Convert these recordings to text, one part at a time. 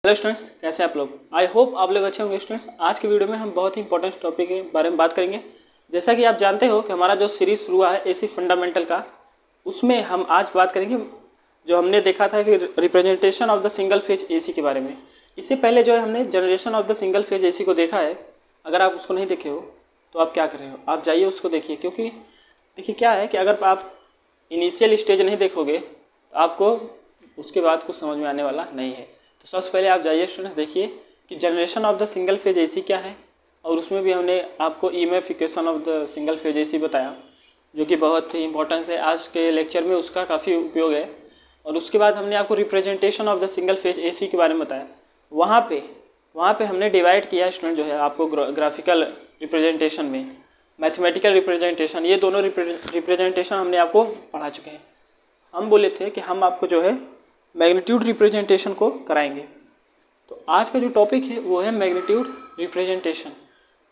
Hello students, कैसे हैं आप लोग। आई होप आप लोग अच्छे होंगे। स्टूडेंट्स, आज के वीडियो में हम बहुत ही इंपॉर्टेंट टॉपिक के बारे में बात करेंगे। जैसा कि आप जानते हो कि हमारा जो सीरीज शुरू हुआ है एसी फंडामेंटल का, उसमें हम आज बात करेंगे जो हमने देखा था कि representation of the single phase AC के बारे में। इससे पहले जो है हमने generation of the single phase AC को देखा है। अगर आप उसको नहीं देखे हो तो आप क्या कर रहे हो, आप जाइए उसको देखिए। क्योंकि देखिए क्या है कि अगर आप इनिशियल स्टेज नहीं देखोगे तो आपको उसके बाद कुछ समझ में आने वाला नहीं है। तो सबसे पहले आप जाइए स्टूडेंट्स, देखिए कि generation of the single phase AC क्या है, और उसमें भी हमने आपको EMF equation of the single phase AC बताया, जो कि बहुत ही इंपॉर्टेंस है। आज के लेक्चर में उसका काफ़ी उपयोग है। और उसके बाद हमने आपको representation of the single phase AC के बारे में बताया। वहाँ पे हमने डिवाइड किया स्टूडेंट, जो है आपको ग्राफिकल रिप्रेजेंटेशन में मैथमेटिकल रिप्रेजेंटेशन, ये दोनों रिप्रेजेंटेशन हमने आपको पढ़ा चुके हैं। हम बोले थे कि हम आपको जो है मैग्नीट्यूड रिप्रेजेंटेशन को कराएंगे। तो आज का जो टॉपिक है वो है मैग्नीट्यूड रिप्रेजेंटेशन।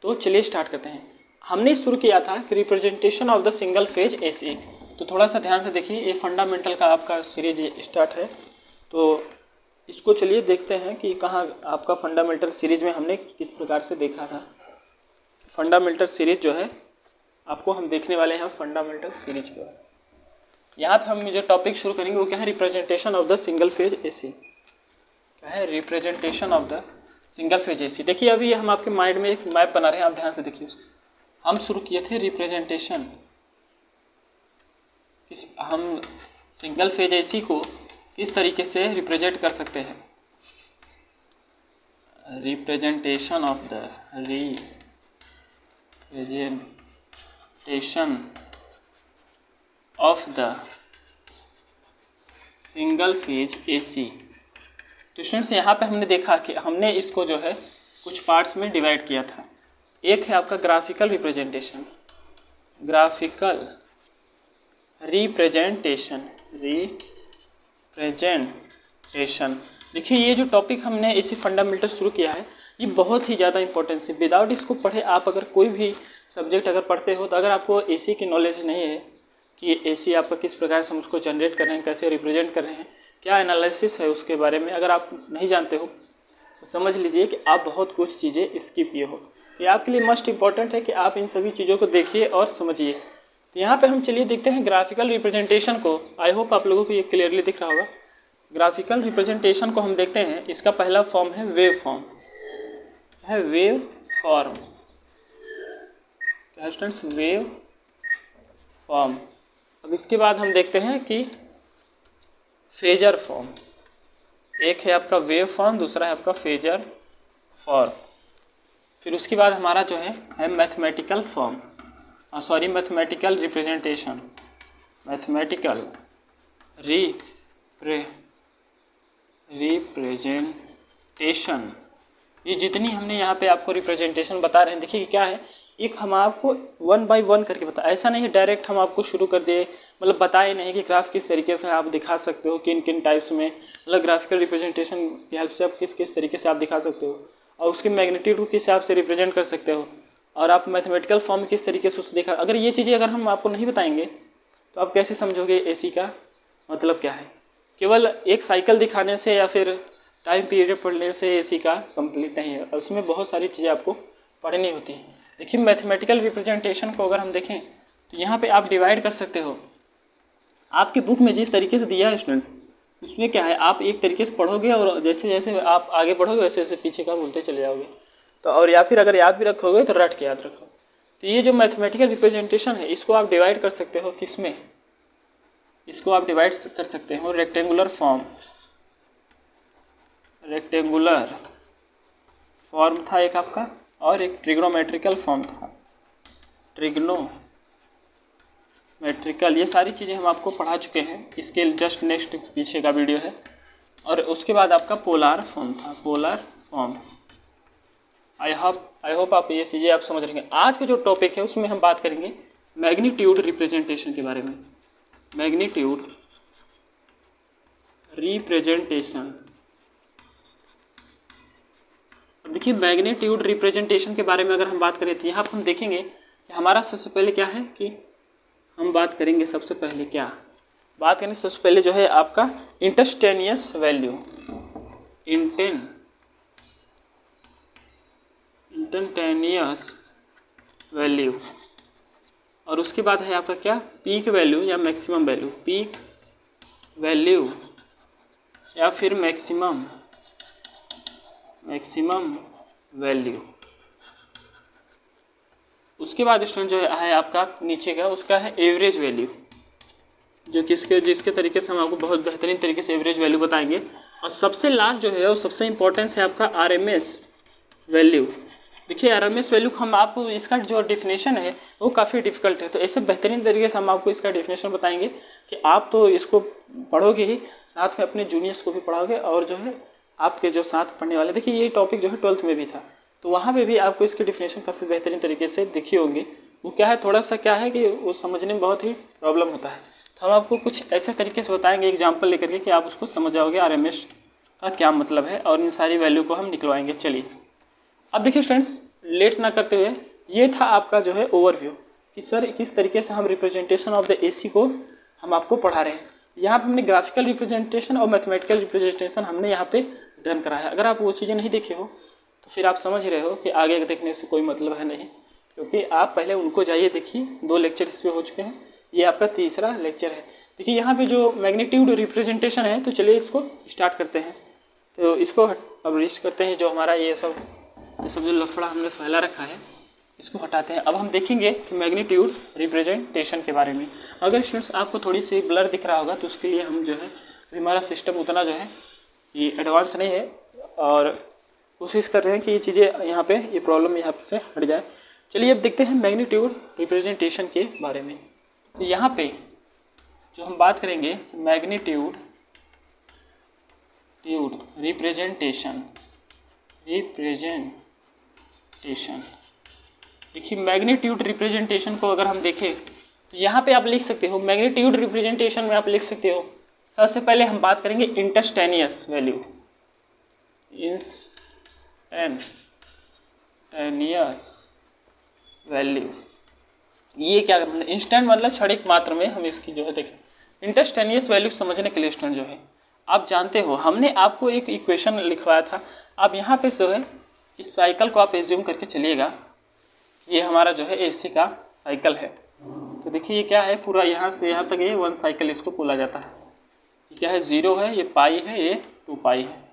तो चलिए स्टार्ट करते हैं। हमने शुरू किया था कि representation of the single phase AC. तो थोड़ा सा ध्यान से देखिए, ये फंडामेंटल का आपका सीरीज स्टार्ट है। तो इसको चलिए देखते हैं कि कहाँ आपका फंडामेंटल सीरीज में हमने किस प्रकार से देखा था। फंडामेंटल सीरीज जो है आपको हम देखने वाले हैं फंडामेंटल सीरीज के बाद। यहाँ पे हम जो टॉपिक शुरू करेंगे वो क्या है, representation of the single phase AC. क्या है representation of the single phase AC. देखिए अभी हम आपके माइंड में एक मैप बना रहे हैं, आप ध्यान से देखिए उसको। हम शुरू किए थे रिप्रेजेंटेशन, हम सिंगल फेज एसी को किस तरीके से रिप्रेजेंट कर सकते हैं। Representation of the of the single phase AC. तो स्टूडेंट्स यहाँ पे हमने देखा कि हमने इसको जो है कुछ पार्ट्स में डिवाइड किया था। एक है आपका ग्राफिकल रिप्रेजेंटेशन, ग्राफिकल रिप्रेजेंटेशन। देखिए ये जो टॉपिक हमने इसी फंडामेंटल शुरू किया है, ये बहुत ही ज़्यादा इंपॉर्टेंस है। विदाउट इसको पढ़े आप अगर कोई भी सब्जेक्ट अगर पढ़ते हो, तो अगर आपको एसी की नॉलेज नहीं है कि एसी आपका किस प्रकार से हम उसको जनरेट कर रहे हैं, कैसे रिप्रेजेंट कर रहे हैं, क्या एनालिसिस है उसके बारे में अगर आप नहीं जानते हो, तो समझ लीजिए कि आप बहुत कुछ चीज़ें स्किप किए हो। ये आपके लिए मस्ट इम्पॉर्टेंट है कि आप इन सभी चीज़ों को देखिए और समझिए। तो यहाँ पे हम चलिए देखते हैं ग्राफिकल रिप्रेजेंटेशन को। आई होप आप लोगों को ये क्लियरली दिख रहा होगा। ग्राफिकल रिप्रेजेंटेशन को हम देखते हैं, इसका पहला फॉर्म है वेव फॉर्म। है वेव फॉर्म, क्या स्टूडेंट्स, वेव फॉर्म। अब इसके बाद हम देखते हैं कि फेजर फॉर्म। एक है आपका वेव फॉर्म, दूसरा है आपका फेजर फॉर्म। फिर उसके बाद हमारा जो है mathematical form, mathematical representation, mathematical representation. ये जितनी हमने यहाँ पे आपको रिप्रेजेंटेशन बता रहे हैं, देखिए क्या है, एक हम आपको वन बाय वन करके बता, ऐसा नहीं है डायरेक्ट हम आपको शुरू कर दिए, मतलब बताए नहीं कि ग्राफ किस तरीके से आप दिखा सकते हो, किन किन टाइप्स में, मतलब ग्राफिकल रिप्रेजेंटेशन की हेल्प से आप किस किस तरीके से आप दिखा सकते हो, और उसके मैग्नीट्यूड को किस हिसाब से रिप्रेजेंट कर सकते हो, और आप मैथमेटिकल फॉर्म किस तरीके से उसको देखा। अगर ये चीज़ें अगर हम आपको नहीं बताएंगे तो आप कैसे समझोगे एसी का मतलब क्या है। केवल एक साइकिल दिखाने से या फिर टाइम पीरियड पढ़ने से एसी का कंप्लीट नहीं है, उसमें बहुत सारी चीज़ें आपको पढ़नी होती हैं। देखिए मैथमेटिकल रिप्रेजेंटेशन को अगर हम देखें तो यहाँ पे आप डिवाइड कर सकते हो। आपकी बुक में जिस तरीके से दिया है स्टूडेंट्स, उसमें क्या है, आप एक तरीके से पढ़ोगे और जैसे जैसे आप आगे बढ़ोगे वैसे वैसे पीछे का बोलते चले जाओगे। तो और या फिर अगर याद भी रखोगे तो रट के याद रखो। तो ये जो मैथमेटिकल रिप्रेजेंटेशन है, इसको आप डिवाइड कर सकते हो किसमें, इसको आप डिवाइड कर सकते हो रेक्टेंगुलर फॉर्म। रेक्टेंगुलर फॉर्म था एक आपका, और एक ट्रिग्नोमेट्रिकल फॉर्म था, ट्रिग्नोमेट्रिकल। ये सारी चीज़ें हम आपको पढ़ा चुके हैं, इसके जस्ट नेक्स्ट पीछे का वीडियो है। और उसके बाद आपका पोलर फॉर्म था, पोलर फॉर्म। आई होप आप ये चीज़ें आप समझ रहे हैं। आज का जो टॉपिक है उसमें हम बात करेंगे मैग्नीट्यूड रिप्रेजेंटेशन के बारे में। Magnitude representation. देखिए मैग्नीट्यूड रिप्रेजेंटेशन के बारे में अगर हम बात करें तो यहाँ पर हम देखेंगे कि हमारा सबसे पहले क्या है कि हम बात करेंगे सबसे पहले सबसे पहले जो है आपका instantaneous value. Instantaneous instantaneous value, और उसके बाद है आपका क्या, पीक वैल्यू या मैक्सिमम वैल्यू, पीक वैल्यू या फिर मैक्सिमम वैल्यू। उसके बाद स्टूडेंट जो है आपका नीचे का उसका है एवरेज वैल्यू, जो जिसके तरीके से हम आपको बहुत बेहतरीन तरीके से एवरेज वैल्यू बताएंगे। और सबसे लास्ट जो है वो सबसे इम्पोर्टेंस है आपका आरएमएस वैल्यू। देखिए आरएमएस वैल्यू हम आपको इसका जो डेफिनेशन है वो काफ़ी डिफिकल्ट है, तो ऐसे बेहतरीन तरीके से हम आपको इसका डेफिनेशन बताएंगे कि आप तो इसको पढ़ोगे ही, साथ में अपने जूनियर्स को भी पढ़ाओगे, और जो है आपके जो साथ पढ़ने वाले, देखिए ये टॉपिक जो है 12th में भी था, तो वहाँ पे भी आपको इसकी डेफिनेशन काफ़ी बेहतरीन तरीके से दिखी होंगी। वो क्या है, थोड़ा सा क्या है कि वो समझने में बहुत ही प्रॉब्लम होता है, तो हम आपको कुछ ऐसे तरीके से बताएंगे एग्जाम्पल लेकर के कि आप उसको समझ जाओगे आरएमएस का क्या मतलब है, और इन सारी वैल्यू को हम निकलवाएंगे। चलिए अब देखिए स्टूडेंट्स, लेट ना करते हुए, ये था आपका जो है ओवरव्यू कि सर किस तरीके से हम रिप्रेजेंटेशन ऑफ द एसी को हम आपको पढ़ा रहे हैं। यहाँ पे हमने ग्राफिकल रिप्रेजेंटेशन और मैथमेटिकल रिप्रेजेंटेशन हमने यहाँ पे डन करा है। अगर आप वो चीज़ें नहीं देखे हो तो फिर आप समझ रहे हो कि आगे देखने से कोई मतलब है नहीं, क्योंकि आप पहले उनको जाइए देखिए, 2 लेक्चर इस पर हो चुके हैं, ये आपका तीसरा लेक्चर है। देखिए यहाँ पे जो मैग्नीट्यूड रिप्रेजेंटेशन है, तो चलिए इसको स्टार्ट करते हैं। तो इसको अब रिस्ट करते हैं, जो हमारा ये सब जो लफड़ा हमने फैला रखा है इसको हटाते हैं। अब हम देखेंगे कि मैग्नीट्यूड रिप्रेजेंटेशन के बारे में। अगर स्टूडेंट्स आपको थोड़ी सी ब्लर दिख रहा होगा तो उसके लिए हम जो है, हमारा सिस्टम उतना जो है ये एडवांस नहीं है, और कोशिश कर रहे हैं कि ये चीज़ें यहाँ पे ये प्रॉब्लम यहाँ से हट जाए। चलिए अब देखते हैं मैग्नीट्यूड रिप्रेजेंटेशन के बारे में। तो यहाँ पे जो हम बात करेंगे मैग्नीट्यूड रिप्रेजेंटेशन। देखिए मैग्नीट्यूड रिप्रेजेंटेशन को अगर हम देखें तो यहाँ पे आप लिख सकते हो, मैग्नीट्यूड रिप्रेजेंटेशन में आप लिख सकते हो, सबसे पहले हम बात करेंगे इंस्टेंटेनियस वैल्यू। ये क्या मतलब, इंस्टेंट मतलब क्षणिक मात्र में हम इसकी जो है देखें। इंस्टेंटेनियस वैल्यू समझने के लिए स्टूडेंट जो है, आप जानते हो हमने आपको एक इक्वेशन लिखवाया था। अब यहाँ पे जो है इस साइकिल को आप एज्यूम करके चलिएगा, ये हमारा जो है एसी का साइकिल है। तो देखिए ये क्या है, पूरा यहाँ से यहाँ तक ये 1 साइकिल इसको बोला जाता है। ये क्या है, 0 है, ये पाई है, ये 2 पाई है।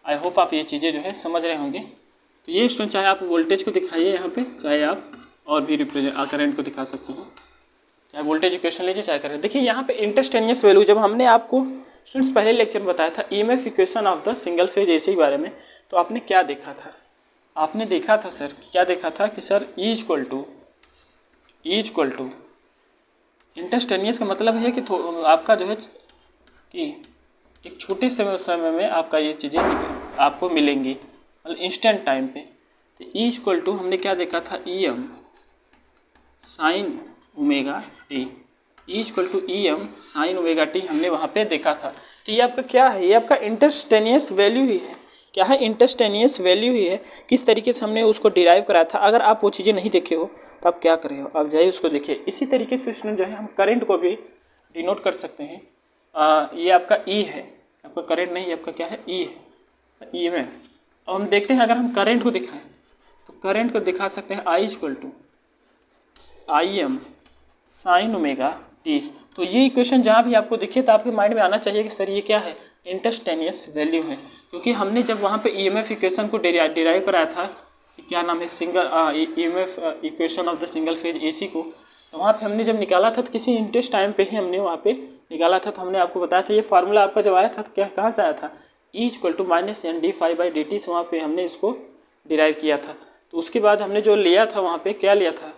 आई होप आप ये चीज़ें जो है समझ रहे होंगे। तो ये स्टूडेंट चाहे आप वोल्टेज को दिखाइए यहाँ पे, चाहे आप और भी करंट को दिखा सकते हो, चाहे वोल्टेज इक्वेशन लीजिए चाहे करंट। देखिए यहाँ पे इंस्टेंटेनियस वैल्यू जब हमने आपको स्टूडेंट्स पहले लेक्चर में बताया था EMF equation of the single phase AC के बारे में, तो आपने क्या देखा था, आपने देखा था सर क्या देखा था कि sir E equal to instantaneous का मतलब है कि आपका जो है कि एक छोटे समय में आपका ये चीज़ें आपको मिलेंगी, मतलब इंस्टेंट टाइम पे। तो ई इक्वल टू हमने क्या देखा था, E M sine omega T, E equal to E M sine omega T हमने वहाँ पे देखा था। तो ये आपका क्या है, ये आपका इंस्टेंटेनियस वैल्यू ही है। क्या है, इंस्टेंटेनियस वैल्यू ही है। किस तरीके से हमने उसको डिराइव कराया था, अगर आप वो चीज़ें नहीं देखे हो तो आप क्या कर रहे हो, आप जाइए उसको देखिए। इसी तरीके से स्टूडेंट जो है हम करंट को भी डिनोट कर सकते हैं। ये आपका ई है, आपका करंट नहीं, आपका क्या है, ई है, ई में। अब हम देखते हैं अगर हम करंट को दिखाएं तो करंट को दिखा सकते हैं I equal to I M sine omega T. तो ये इक्वेशन जहाँ भी आपको दिखे तो आपके माइंड में आना चाहिए कि सर ये क्या है, इंस्टेंटेनियस वैल्यू है। क्योंकि हमने जब वहाँ पे ईएमएफ इक्वेशन को डिराइव कराया था, क्या नाम है, EMF equation of the single phase AC को, तो वहाँ पे हमने जब निकाला था तो किसी इंटरेस्ट टाइम पे ही हमने वहाँ पे निकाला था। तो हमने आपको बताया था ये फार्मूला आपका जब आया था तो क्या कहाँ से आया था, E equal to minus N D phi by D T से वहाँ पे हमने इसको डिराइव किया था। तो उसके बाद हमने जो लिया था वहाँ पे क्या लिया था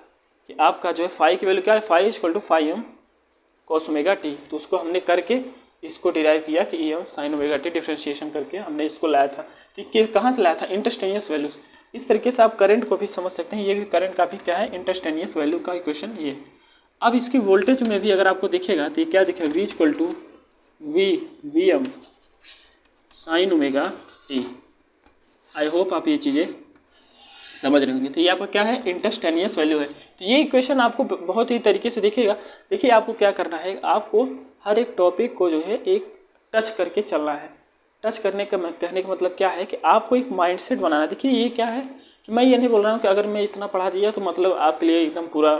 कि आपका जो है फाई की वैल्यू क्या है, phi equal to phi M cos omega T. तो उसको हमने करके इसको डिराइव किया कि E M sine omega T, differentiation करके हमने इसको लाया था। तो कहाँ से लाया था, इंस्टेंटेनियस वैल्यूज। इस तरीके से आप करंट को भी समझ सकते हैं, ये भी करंट का भी क्या है, इंस्टेंटेनियस वैल्यू का इक्वेशन ये। अब इसकी वोल्टेज में भी अगर आपको दिखेगा तो ये क्या दिखेगा, V equal to V M sine omega T. I hope आप ये चीज़ें समझ रहे होंगे। तो ये आपका क्या है, इंस्टेंटेनियस वैल्यू है। तो ये इक्वेशन आपको बहुत ही तरीके से दिखेगा। देखिए आपको क्या करना है, आपको हर एक टॉपिक को जो है एक टच करके चलना है। टच करने का कहने का मतलब क्या है कि आपको एक माइंडसेट बनाना है। देखिए ये क्या है, कि मैं ये नहीं बोल रहा हूँ कि अगर मैं इतना पढ़ा दिया तो मतलब आपके लिए एकदम पूरा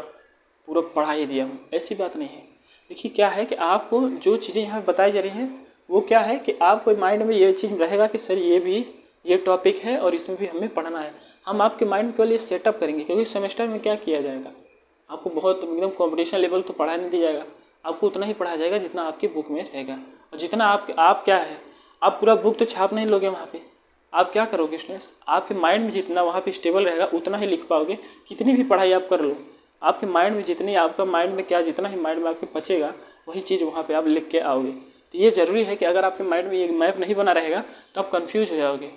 पूरा पढ़ा ही दिया हूँ, ऐसी बात नहीं है। देखिए क्या है कि आपको जो चीज़ें यहाँ बताई जा रही हैं वो क्या है कि आपको माइंड में ये चीज़ रहेगा कि सर ये टॉपिक है और इसमें भी हमें पढ़ना है। हम आपके माइंड के लिए सेटअप करेंगे, क्योंकि सेमेस्टर में क्या किया जाएगा, आपको बहुत एकदम कॉम्पिटिशन लेवल तो पढ़ा नहीं दिया जाएगा, आपको उतना ही पढ़ाया जाएगा जितना आपकी बुक में रहेगा। और जितना आप क्या है, आप पूरा बुक तो छाप नहीं लोगे वहाँ पे, आप क्या करोगे स्टूडेंट्स, आपके माइंड में जितना वहाँ पे स्टेबल रहेगा उतना ही लिख पाओगे। कितनी भी पढ़ाई आप कर लो, आपके माइंड में जितनी आपका माइंड में क्या जितना ही माइंड में आपके बचेगा वही चीज़ वहाँ पे आप लिख के आओगे। तो ये ज़रूरी है कि अगर आपके माइंड में ये मैप नहीं बना रहेगा तो आप कन्फ्यूज हो जाओगे।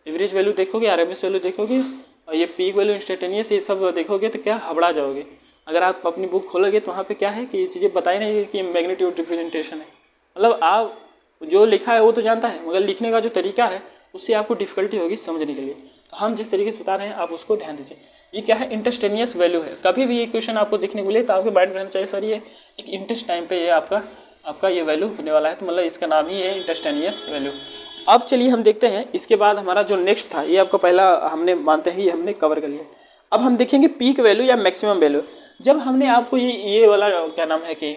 एवरेज वैल्यू देखोगे, RMS वैल्यू देखोगे और ये पीक वैल्यू, इंस्टेंटेनियस, ये सब देखोगे तो क्या हबड़ा जाओगे। अगर आप अपनी बुक खोलोगे तो वहाँ पे क्या है कि ये चीज़ें बताई नहीं कि मैग्नीट्यूड रिप्रेजेंटेशन है, मतलब आप जो लिखा है वो तो जानता है, मगर लिखने का जो तरीका है उससे आपको डिफ़िकल्टी होगी समझने के लिए। तो हम जिस तरीके से बता रहे हैं आप उसको ध्यान दीजिए। ये क्या है, इंस्टेंटेनियस वैल्यू है। कभी भी ये क्वेश्चन आपको देखने को मिले तो आपके माइंड में रहना चाहिए सर ये एक इंटरेस्ट टाइम पे ये आपका ये वैल्यू होने वाला है, तो मतलब इसका नाम ही है इंस्टेंटेनियस वैल्यू। अब चलिए हम देखते हैं इसके बाद हमारा जो नेक्स्ट था, ये आपका पहला हमने मानते हैं ये हमने कवर कर लिया। अब हम देखेंगे पीक वैल्यू या मैक्सिमम वैल्यू। जब हमने आपको ये वाला क्या नाम है कि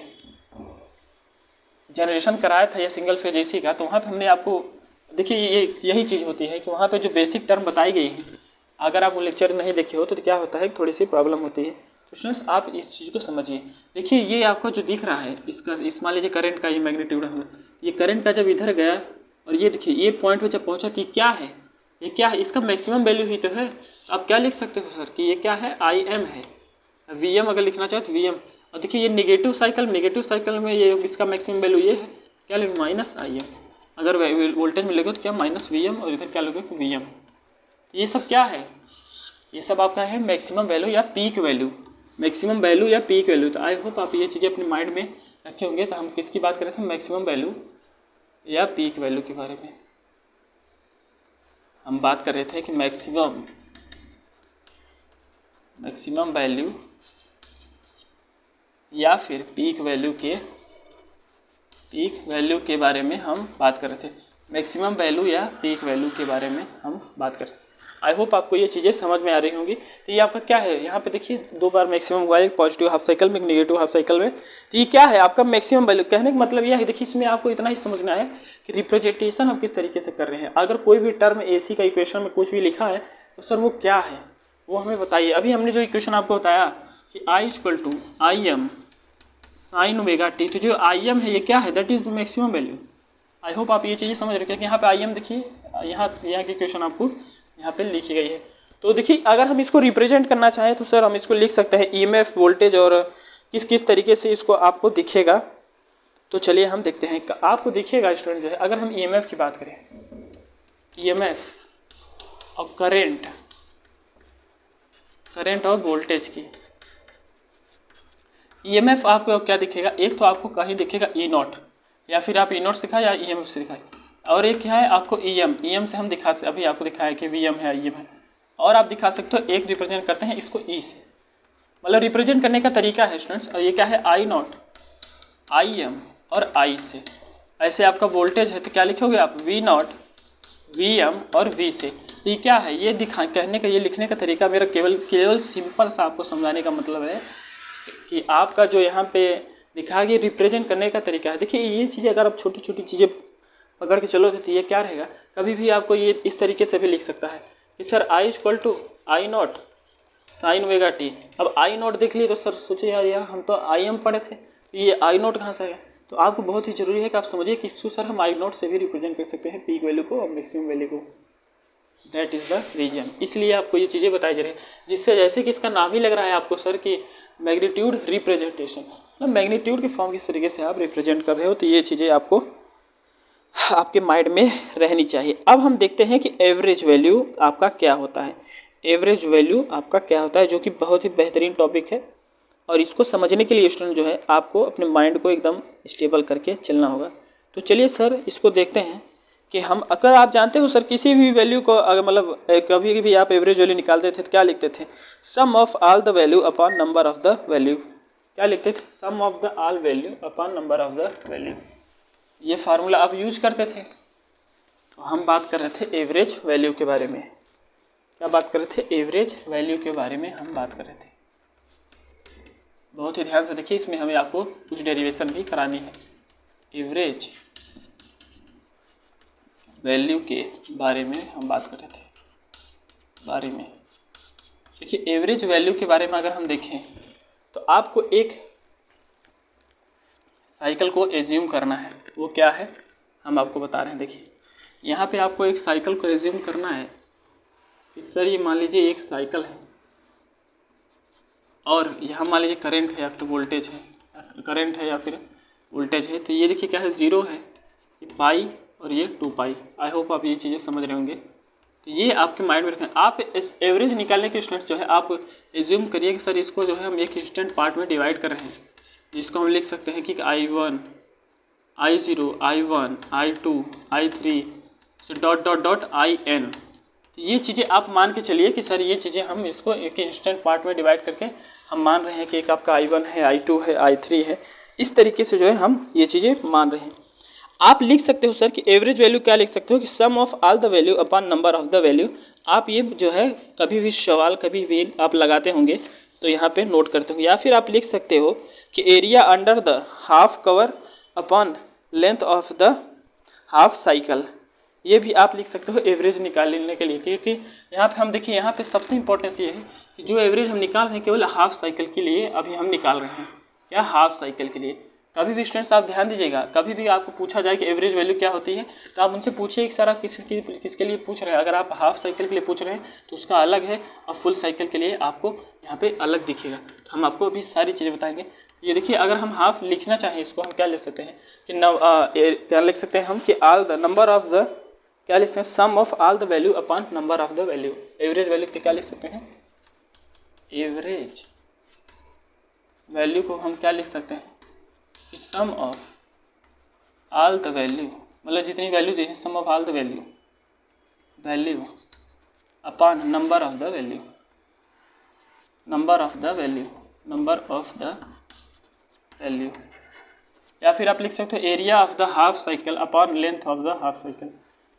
जनरेशन कराया था ये सिंगल फेज AC का, तो वहाँ पे हमने आपको देखिए ये यही चीज़ होती है कि वहाँ पे जो बेसिक टर्म बताई गई है, अगर आप वो लेक्चर नहीं देखे हो तो क्या होता है, थोड़ी सी प्रॉब्लम होती है। तो स्टूडेंट्स आप इस चीज़ को समझिए। देखिए ये आपका जो दिख रहा है इसका, इस मान लीजिए करंट का ये मैग्नीट्यूड है, ये करंट का जब इधर गया और ये देखिए ये पॉइंट पे जब पहुँचा तो ये क्या है, ये क्या है, इसका मैक्सिमम वैल्यू ही तो है। आप क्या लिख सकते हो सर कि ये क्या है, IM है, VM अगर लिखना चाहो तो VM। और देखिए ये नेगेटिव साइकिल में ये इसका मैक्सिमम वैल्यू ये है, क्या लिखे -IM। अगर वोल्टेज में लिखो तो क्या -VM और इधर क्या लोगे VM। ये सब क्या है, ये सब आपका है मैक्सिमम वैल्यू या पीक वैल्यू, मैक्सिमम वैल्यू या पीक वैल्यू। तो आई होप आप ये चीज़ें अपने माइंड में रखे होंगे। तो हम किसकी बात कर रहे थे, मैक्सिमम वैल्यू या पीक वैल्यू के बारे में हम बात कर रहे थे कि मैक्सिमम वैल्यू या फिर पीक वैल्यू के बारे में हम बात कर रहे थे। मैक्सिमम वैल्यू या पीक वैल्यू के बारे में हम बात कर रहे थे। आई होप आपको ये चीज़ें समझ में आ रही होंगी। तो ये आपका क्या है, यहाँ पे देखिए 2 बार मैक्सिमम हुआ है, एक पॉजिटिव हाफ साइकिल में, एक नेगेटिव हाफ साइकिल में। तो ये क्या है आपका मैक्सिमम वैल्यू। कहने का मतलब यह है, देखिए इसमें आपको इतना ही समझना है कि रिप्रेजेंटेशन हम किस तरीके से कर रहे हैं। अगर कोई भी टर्म AC का इक्वेशन में कुछ भी लिखा है तो सर वो क्या है वो हमें बताइए। अभी हमने जो इक्वेशन आपको बताया कि I = IM sin ωt, तो जो IM है ये क्या है, that is the maximum value. I hope आप ये चीज़ें समझ रहे हैं कि यहाँ पे IM देखिए, यहाँ की इक्वेशन आपको यहाँ पे लिखी गई है। तो देखिए अगर हम इसको रिप्रेजेंट करना चाहें तो सर हम इसको लिख सकते हैं EMF वोल्टेज, और किस तरीके से इसको आपको दिखेगा। तो चलिए हम देखते हैं। आपको दिखेगा स्टूडेंट जो है, अगर हम EMF की बात करें, EMF और करंट और वोल्टेज की, EMF आपको क्या दिखेगा, एक तो आपको कहीं दिखेगा E0, या फिर आप E0 सिखाए या EMF से दिखाए, और एक क्या है आपको EM से हम दिखा से अभी आपको दिखाया कि VM है IM है, और आप दिखा सकते हो एक रिप्रेजेंट करते हैं इसको E से, मतलब रिप्रेजेंट करने का तरीका है स्टूडेंट्स। और ये क्या है I0, IM और I से। ऐसे आपका वोल्टेज है तो क्या लिखोगे आप V0, VM और V से। तो ये क्या है, ये कहने का, ये लिखने का तरीका मेरा केवल सिंपल सा आपको समझाने का मतलब है कि आपका जो यहाँ पे दिखा गया रिप्रेजेंट करने का तरीका है। देखिए ये चीज़ें अगर आप छोटी छोटी चीज़ें पकड़ के चलोगे तो ये क्या रहेगा, कभी भी आपको ये इस तरीके से भी लिख सकता है कि sir I = I0 sin ωt। अब I0 देख लिए तो सर सोचे यार हम तो IM पढ़े थे, ये I0 कहाँ से आया। तो आपको बहुत ही ज़रूरी है कि आप समझिए कि इसको सर हम I0 से भी रिप्रेजेंट कर सकते हैं, पीक वैल्यू को और मैक्सिमम वैल्यू को। That is the reason. इसलिए आपको ये चीज़ें बताई जा रही है, जिससे जैसे कि इसका नाम ही लग रहा है आपको सर कि मैग्नीट्यूड रिप्रेजेंटेशन, मतलब मैग्नीट्यूड की फॉर्म किस तरीके से आप रिप्रेजेंट कर रहे हो। तो ये चीज़ें आपको आपके माइंड में रहनी चाहिए। अब हम देखते हैं कि एवरेज वैल्यू आपका क्या होता है। एवरेज वैल्यू आपका क्या होता है, जो कि बहुत ही बेहतरीन टॉपिक है, और इसको समझने के लिए स्टूडेंट जो है आपको अपने माइंड को एकदम स्टेबल करके चलना होगा। तो चलिए सर इसको देखते हैं कि हम, अगर आप जानते हो सर किसी भी वैल्यू को अगर मतलब कभी भी आप एवरेज वैल्यू निकालते थे तो क्या लिखते थे, sum of all the value upon number of the value. क्या लिखते थे, sum of the all value upon number of the value. ये फार्मूला आप यूज करते थे। तो हम बात कर रहे थे एवरेज वैल्यू के बारे में। क्या बात कर रहे थे? एवरेज वैल्यू के बारे में हम बात कर रहे थे। बहुत ही ध्यान से देखिए, इसमें हमें आपको कुछ डेरिवेशन भी करानी है। एवरेज वैल्यू के बारे में हम बात कर रहे थे। बारे में देखिए, एवरेज वैल्यू के बारे में अगर हम देखें तो आपको एक साइकिल को एज्यूम करना है। वो क्या है हम आपको बता रहे हैं। देखिए यहाँ पे आपको एक साइकिल को एज्यूम करना है कि सर ये मान लीजिए एक साइकिल है और यहाँ मान लीजिए करंट है या फिर वोल्टेज है, करंट है या फिर वोल्टेज है। तो ये देखिए क्या है, 0 है, ये पाई और ये 2 पाई। आई होप आप ये चीज़ें समझ रहे होंगे। तो ये आपके माइंड में रखें। आप इस एवरेज निकालने के स्टूडेंट्स जो है आप एज्यूम करिए कि सर इसको जो है हम एक इंस्टेंट पार्ट में डिवाइड कर रहे हैं, जिसको हम लिख सकते हैं कि I1 I0 I1 I2 I3 से डॉट डॉट डॉट IN। तो ये चीज़ें आप मान के चलिए कि सर ये चीज़ें हम इसको एक इंस्टेंट पार्ट में डिवाइड करके हम मान रहे हैं कि एक आपका I1 है, I2 है, I3 है। इस तरीके से जो है हम ये चीज़ें मान रहे हैं। आप लिख सकते हो सर कि एवरेज वैल्यू क्या लिख सकते हो कि sum of all the value upon number of the value. आप ये जो है कभी भी सवाल कभी भी आप लगाते होंगे तो यहाँ पे नोट करते होंगे। या फिर आप लिख सकते हो कि area under the half cover upon length of the half cycle. ये भी आप लिख सकते हो एवरेज निकालने के लिए, क्योंकि यहाँ पे हम देखिए यहाँ पे सबसे इंपॉर्टेंस ये है कि जो एवरेज हम निकाल रहे हैं केवल हाफ साइकिल के लिए अभी हम निकाल रहे हैं। क्या? हाफ साइकिल के लिए। कभी भी स्टूडेंट्स आप ध्यान दीजिएगा, कभी भी आपको पूछा जाए कि एवरेज वैल्यू क्या होती है तो आप उनसे पूछिए कि सर आप किसके लिए पूछ रहे हैं। अगर आप हाफ साइकिल के लिए पूछ रहे हैं तो उसका अलग है और फुल साइकिल के लिए आपको यहाँ पे अलग दिखेगा। तो हम आपको अभी सारी चीज़ें बताएंगे। ये देखिए, अगर हम हाफ लिखना चाहें इसको हम क्या लिख सकते हैं कि क्या लिख सकते हैं हम कि all the number of the, क्या लिख सकते हैं, sum of all the value upon number of the value. Average value के क्या लिख सकते हैं? एवरेज वैल्यू को हम क्या लिख सकते हैं कि sum of all the value, मतलब जितनी वैल्यू दी है sum of all the value upon number of the value, number of the value. या फिर आप लिख सकते हो area of the half cycle upon length of the half cycle.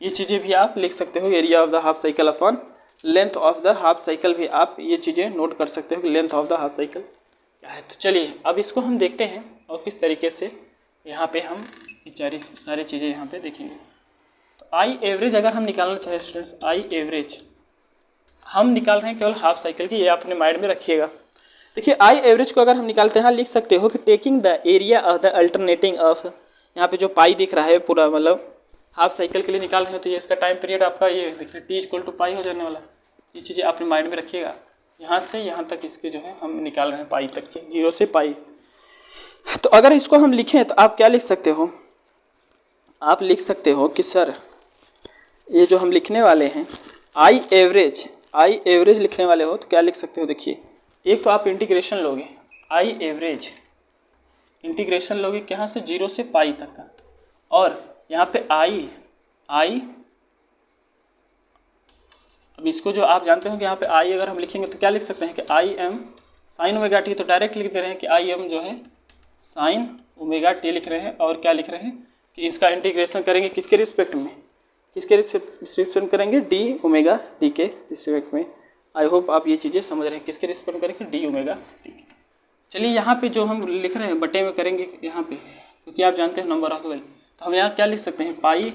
ये चीज़ें भी आप लिख सकते हो, area of the half cycle upon length of the half cycle भी आप ये चीज़ें नोट कर सकते हो कि length of the half cycle क्या है। तो चलिए अब इसको हम देखते हैं और किस तरीके से यहाँ पे हम ये सारी चीज़ें यहाँ पे देखेंगे। तो आई एवरेज अगर हम निकालना चाहें स्टूडेंट्स, आई एवरेज हम निकाल रहे हैं केवल हाफ साइकिल की, ये अपने माइंड में रखिएगा। देखिए आई एवरेज को अगर हम निकालते हैं लिख सकते हो कि taking the area of the alternating of, यहाँ पे जो पाई दिख रहा है पूरा मतलब हाफ साइकिल के लिए निकाल रहे हो तो ये इसका टाइम पीरियड आपका ये देखिए T=पाई हो जाने वाला। ये चीज़ें अपने माइंड में रखिएगा। यहाँ से यहाँ तक इसके जो है हम निकाल रहे हैं पाई तक के, 0 से पाई। तो अगर इसको हम लिखें तो आप क्या लिख सकते हो? आप लिख सकते हो कि सर ये जो हम लिखने वाले हैं आई एवरेज लिखने वाले हो तो क्या लिख सकते हो? देखिए एक तो आप इंटीग्रेशन लोगे, आई एवरेज इंटीग्रेशन लोगे कहाँ से? 0 से पाई तक का। और यहाँ पे आई अब इसको जो आप जानते हो कि यहाँ पे आई अगर हम लिखेंगे तो क्या लिख सकते हैं कि आई एम साइन ओमेगा टी। तो डायरेक्ट लिख दे रहे हैं कि आई एम जो है साइन ओमेगा टी लिख रहे हैं। और क्या लिख रहे हैं कि इसका इंटीग्रेशन करेंगे किसके रिस्पेक्ट में? किसके रिस्पेक्ट में करेंगे? डी ओमेगा टी के रिस्पेक्ट में। आई होप आप ये चीज़ें समझ रहे हैं। किसके रिस्पेक्ट में करेंगे? डी ओमेगा टी के। चलिए यहाँ पे जो हम लिख रहे हैं बटे में करेंगे यहाँ पे, क्योंकि आप जानते हैं नंबर ऑफ द वैल्यू। तो हम यहाँ क्या लिख सकते हैं? पाई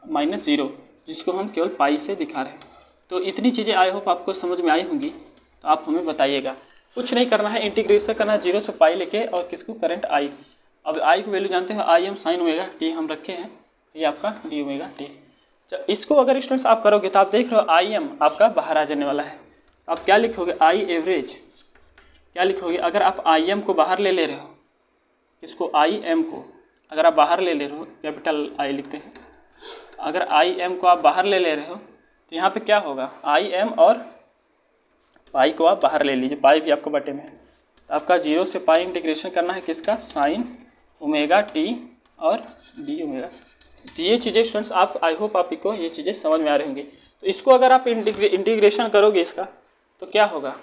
माइनस 0, जिसको हम केवल पाई से दिखा रहे हैं। तो इतनी चीज़ें आई होप आपको समझ में आई होंगी। तो आप हमें बताइएगा। कुछ नहीं करना है, इंटीग्रेशन करना है 0 से पाई लेके और किसको? Current I. अब आई की वैल्यू जानते हैं, आई एम साइन ओमेगा टी हम रखे हैं, ये आपका डी ओमेगा टी। इसको अगर स्टूडेंट्स आप करोगे तो आप देख रहे हो आई एम आपका बाहर आ जाने वाला है। आप क्या लिखोगे? आई एवरेज क्या लिखोगे? अगर आप आई एम को बाहर ले रहे हो, किसको? आई एम को अगर आप बाहर ले रहे हो, कैपिटल आई लिखते हैं। अगर आई एम को आप बाहर ले रहे हो तो यहाँ पे क्या होगा? आई एम और पाई को आप बाहर ले लीजिए, पाई भी आपको बटे में है। तो आपका 0 से पाई इंटीग्रेशन करना है किसका? साइन ओमेगा टी और डी ओमेगा। तो ये चीज़ें स्टूडेंट्स आप आई होप आपको ये चीज़ें समझ में आ रही होंगी। तो इसको अगर आप इंटीग्रेशन करोगे इसका तो क्या होगा?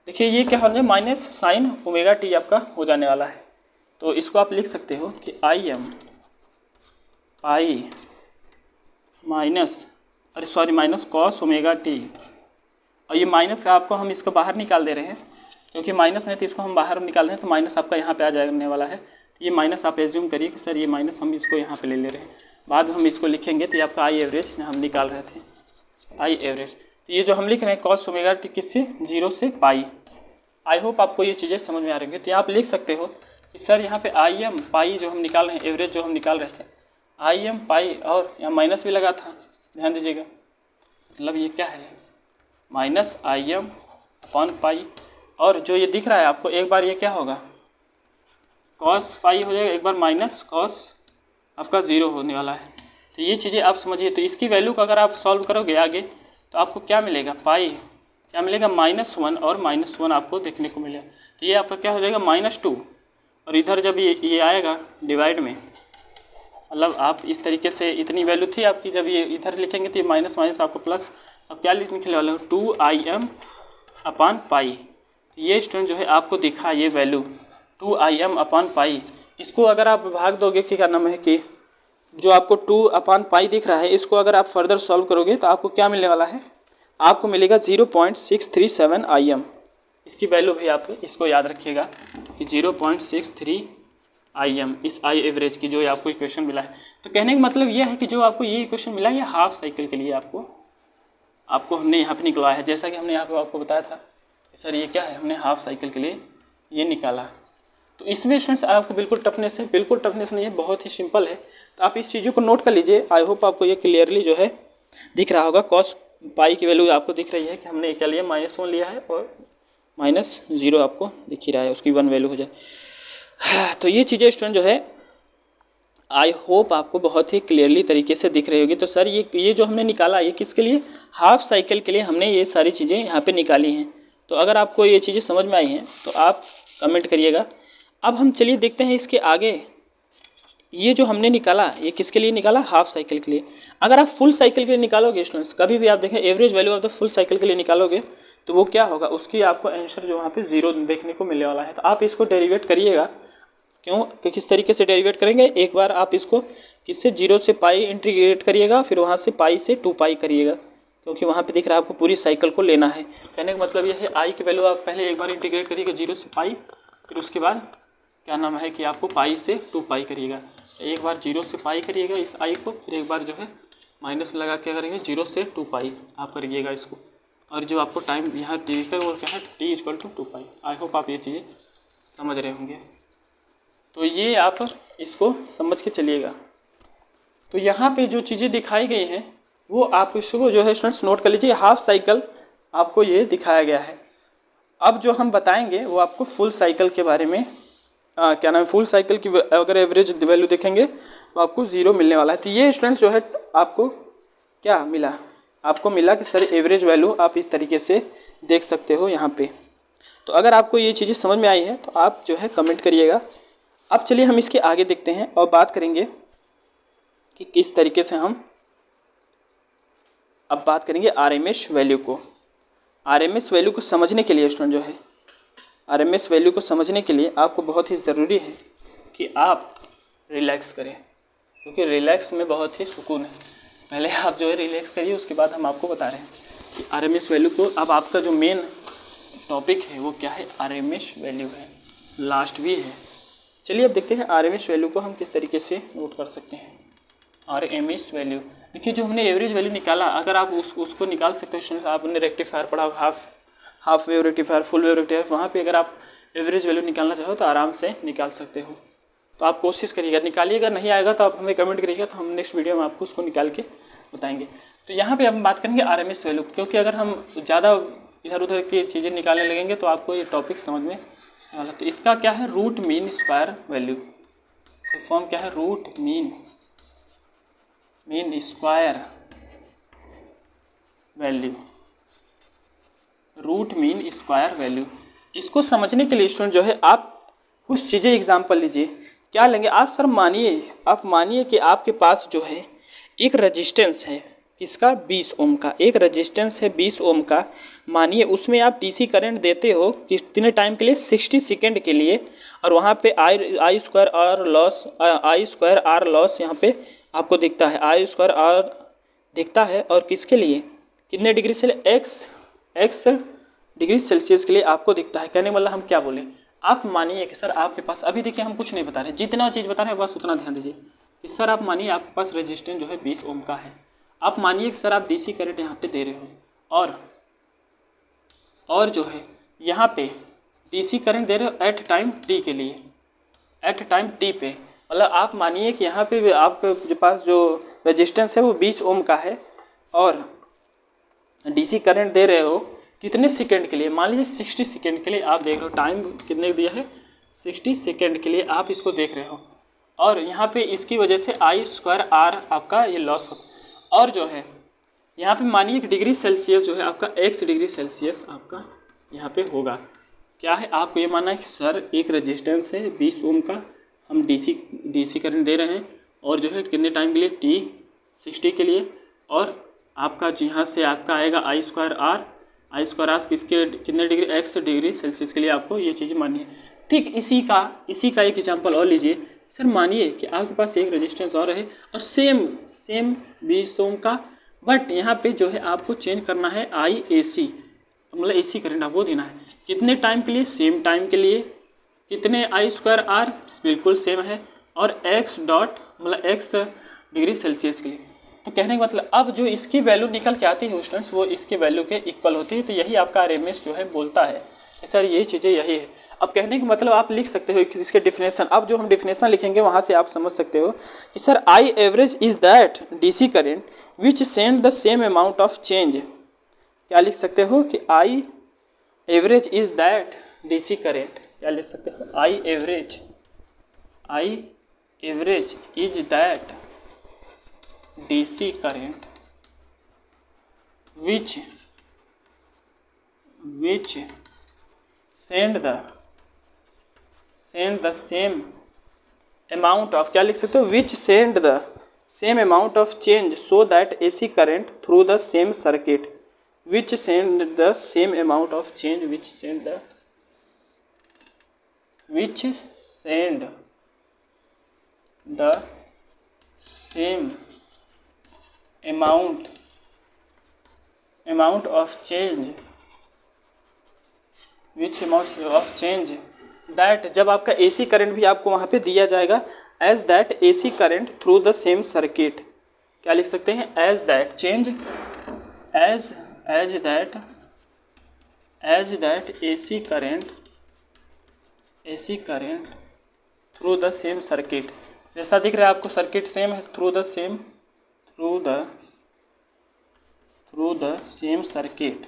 देखिए ये क्या होगा? माइनस साइन ओमेगा टी आपका हो जाने वाला है। तो इसको आप लिख सकते हो कि I am pi minus cos omega T और ये माइनस का आपको हम इसको बाहर निकाल दे रहे हैं, क्योंकि माइनस में तो इसको हम बाहर निकाल रहे हैं, तो माइनस आपका यहाँ पे आ जाने वाला है। तो ये माइनस आप एज्यूम करिए कि सर ये माइनस हम इसको यहाँ पे ले रहे हैं, बाद में हम इसको लिखेंगे। तो ये आपका आई एवरेज हम निकाल रहे थे, आई एवरेज। तो ये जो हम लिख रहे हैं कॉस ओमेगा टी किससे, 0 से पाई। आई होप आपको ये चीज़ें समझ में आ रही है। तो आप लिख सकते हो कि सर यहाँ पे आई एम पाई जो हम निकाल रहे हैं, एवरेज जो हम निकाल रहे थे, आई एम पाई, और यहाँ माइनस भी लगा था, ध्यान दीजिएगा। मतलब ये क्या है, minus I am upon pi, और जो ये दिख रहा है आपको, एक बार ये क्या होगा, कॉस पाई हो जाएगा, एक बार माइनस कॉस आपका 0 होने वाला है। तो ये चीज़ें आप समझिए। तो इसकी वैल्यू को अगर आप सॉल्व करोगे आगे, तो आपको क्या मिलेगा, पाई क्या मिलेगा, -1 और -1 आपको देखने को मिलेगा। तो ये आपका क्या हो जाएगा, -2, और इधर जब ये आएगा डिवाइड में, मतलब आप इस तरीके से, इतनी वैल्यू थी आपकी, जब ये इधर लिखेंगे तो ये माइनस माइनस आपको प्लस, अब क्या लिखने वाला हो, 2im अपॉन पाई। ये स्टूडेंट जो है आपको दिखा ये वैल्यू 2im अपॉन पाई, इसको अगर आप भाग दोगे कि क्या नाम है कि जो आपको 2 अपॉन पाई दिख रहा है, इसको अगर आप फर्दर सॉल्व करोगे तो आपको क्या मिलने वाला है, आपको मिलेगा 0.637 im। इसकी वैल्यू भी आप इसको याद रखिएगा कि 0.63 im इस आई एवरेज की जो आपको इक्वेशन मिला है। तो कहने का मतलब ये है कि जो आपको ये इक्वेशन मिला है, ये हाफ साइकिल के लिए आपको हमने यहाँ पे निकलवाया है। जैसा कि हमने यहाँ पे आपको बताया था कि सर ये क्या है, हमने हाफ साइकिल के लिए ये निकाला। तो इसमें स्टूडेंट्स आपको बिल्कुल टफनेस है, बिल्कुल टफनेस नहीं है, बहुत ही सिंपल है। तो आप इस चीज़ों को नोट कर लीजिए। आई होप आपको ये क्लियरली जो है दिख रहा होगा। कॉस पाई की वैल्यू आपको दिख रही है कि हमने क्या लिया, -1 लिया है, और -0 आपको दिख ही रहा है, उसकी 1 वैल्यू हो जाए। तो ये चीज़ें स्टूडेंट जो है आई होप आपको बहुत ही क्लियरली तरीके से दिख रही होगी। तो सर ये जो हमने निकाला, ये किसके लिए, हाफ साइकिल के लिए हमने ये सारी चीज़ें यहाँ पे निकाली हैं। तो अगर आपको ये चीज़ें समझ में आई हैं तो आप कमेंट करिएगा। अब हम चलिए देखते हैं इसके आगे, ये जो हमने निकाला ये किसके लिए निकाला, हाफ साइकिल के लिए। अगर आप फुल साइकिल के लिए निकालोगे स्टूडेंट्स, कभी भी आप देखें average value of the full cycle के लिए निकालोगे, तो वो क्या होगा, उसकी आपको आंसर जो वहाँ पे 0 देखने को मिलने वाला है। तो आप इसको डेरिवेट करिएगा। क्यों, कि किस तरीके से डेरिवेट करेंगे, एक बार आप इसको किससे 0 से पाई इंटीग्रेट करिएगा, फिर वहाँ से पाई से 2 पाई करिएगा, क्योंकि वहाँ पे दिख रहा है आपको पूरी साइकिल को लेना है। कहने का मतलब ये है, आई की वैल्यू आप पहले एक बार इंटीग्रेट करिएगा 0 से पाई, फिर उसके बाद क्या नाम है कि आपको पाई से 2 पाई करिएगा। एक बार 0 से पाई करिएगा इस आई को, फिर एक बार जो है माइनस लगा के करेंगे 0 से 2 पाई आप करिएगा इसको, और जो आपको टाइम यहाँ दिखता है वो क्या है, t = 2 पाई। आई होप आप ये चीज़ें समझ रहे होंगे। तो ये आप इसको समझ के चलिएगा। तो यहाँ पे जो चीज़ें दिखाई गई हैं वो आप इसको जो है स्टूडेंट्स नोट कर लीजिए। हाफ साइकिल आपको ये दिखाया गया है। अब जो हम बताएंगे वो आपको फुल साइकिल के बारे में, क्या नाम है, फुल साइकिल की अगर एवरेज वैल्यू देखेंगे तो आपको 0 मिलने वाला है। तो ये स्टूडेंट्स जो है आपको क्या मिला, आपको मिला कि सर एवरेज वैल्यू आप इस तरीके से देख सकते हो यहाँ पे। तो अगर आपको ये चीज़ें समझ में आई है तो आप जो है कमेंट करिएगा। अब चलिए हम इसके आगे देखते हैं और बात करेंगे कि किस तरीके से हम अब बात करेंगे आरएमएस वैल्यू को। आरएमएस वैल्यू को समझने के लिए स्टूडेंट जो है, आरएमएस वैल्यू को समझने के लिए आपको बहुत ही ज़रूरी है कि आप रिलैक्स करें, क्योंकि रिलैक्स में बहुत ही सुकून है। पहले आप जो है रिलैक्स करिए, उसके बाद हम आपको बता रहे हैं कि आरएमएस वैल्यू को। अब आपका जो मेन टॉपिक है वो क्या है, आरएमएस वैल्यू है, लास्ट भी है। चलिए अब देखते हैं आरएमएस वैल्यू को हम किस तरीके से नोट कर सकते हैं। आरएमएस वैल्यू देखिए, जो हमने एवरेज वैल्यू निकाला, अगर आप उसको निकाल सकते हो स्टूडेंट्स, आपने रेक्टिफायर पढ़ा, half wave rectifier, full wave rectifier, वहाँ पे अगर आप एवरेज वैल्यू निकालना चाहो तो आराम से निकाल सकते हो। तो आप कोशिश करिएगा, निकालिएगा। नहीं आएगा तो आप हमें कमेंट करिएगा, तो हम नेक्स्ट वीडियो में आपको उसको निकाल के बताएंगे। तो यहाँ पे हम बात करेंगे आरएमएस वैल्यू, क्योंकि अगर हम ज़्यादा इधर उधर की चीज़ें निकालने लगेंगे तो आपको ये टॉपिक समझ में वाला। तो इसका क्या है, root mean square value. Form क्या है, root mean square value, root mean square value. इसको समझने के लिए स्टूडेंट जो है आप कुछ चीज़ें एग्जाम्पल लीजिए। क्या लेंगे आप, सर आप मानिए कि आपके पास जो है एक रेजिस्टेंस है, किसका, 20 ओम का एक रेजिस्टेंस है, 20 ओम का। मानिए उसमें आप डीसी करंट देते हो कितने टाइम के लिए, 60 सेकेंड के लिए, और वहाँ पे आई स्क्वायर आर लॉस यहाँ पे आपको दिखता है, आई स्क्वायर आर दिखता है, और किसके लिए, कितने डिग्री से, x डिग्री सेल्सियस के लिए आपको दिखता है। कहने वाला हम क्या बोले, आप मानिए कि सर आपके पास अभी देखिए हम कुछ नहीं बता रहे, जितना चीज़ बता रहे हैं बस उतना ध्यान दीजिए कि सर आप मानिए आपके पास रेजिस्टेंस जो है 20 ओम का है। आप मानिए कि सर आप डीसी करंट यहाँ पे दे रहे हो और जो है यहाँ पे डीसी करंट दे रहे हो एट टाइम टी के लिए, एट टाइम टी पे, मतलब आप मानिए कि यहाँ पे आपके पास जो रेजिस्टेंस है वो 20 ओम का है और डीसी करंट दे रहे हो कितने सेकंड के लिए, मान लीजिए 60 सेकंड के लिए आप देख रहे हो। टाइम कितने दिया है, 60 सेकंड के लिए आप इसको देख रहे हो और यहाँ पे इसकी वजह से I² R आपका ये लॉस होता। और जो है यहाँ पे मानिए कि डिग्री सेल्सियस जो है आपका x डिग्री सेल्सियस आपका यहाँ पे होगा। क्या है, आपको ये मानना है कि सर एक रेजिस्टेंस है 20 ओम का, हम डीसी करंट दे रहे हैं और जो है कितने टाइम के लिए, t 60 के लिए, और आपका यहाँ से आपका आएगा I² R किसके कितने डिग्री, x डिग्री सेल्सियस के लिए आपको ये चीज़ माननी है। ठीक इसी का एक एग्जांपल और लीजिए। सर मानिए कि आपके पास एक रेजिस्टेंस और है और सेम 20 ओम का, बट यहाँ पे जो है आपको चेंज करना है IAC, मतलब AC करंट आपको देना है कितने टाइम के लिए, सेम टाइम के लिए। कितने I² R बिल्कुल सेम है और x डॉट मतलब x डिग्री सेल्सियस के लिए। तो कहने का मतलब अब जो इसकी वैल्यू निकल के आती है स्टूडेंट्स वो इसके वैल्यू के इक्वल होती है। तो यही आपका RMS जो है बोलता है कि सर ये चीज़ें यही है। अब कहने का मतलब आप लिख सकते हो कि इसके डिफिनेशन, अब जो हम डिफिनेशन लिखेंगे वहाँ से आप समझ सकते हो कि sir I average is that DC current which send the same amount of change. क्या लिख सकते हो कि I average is that DC current, क्या लिख सकते हो, I average is that DC current which send the same amount of, क्या लिख सकते हो, which send the same amount of change so that AC current through the same circuit which send the same amount of change which send the same amount of change which amount of change that, जब आपका AC current भी आपको वहाँ पे दिया जाएगा as that AC current through the same circuit, क्या लिख सकते हैं, as that change as that AC current through the same circuit, जैसा दिख रहा है आपको सर्किट सेम है, through the same circuit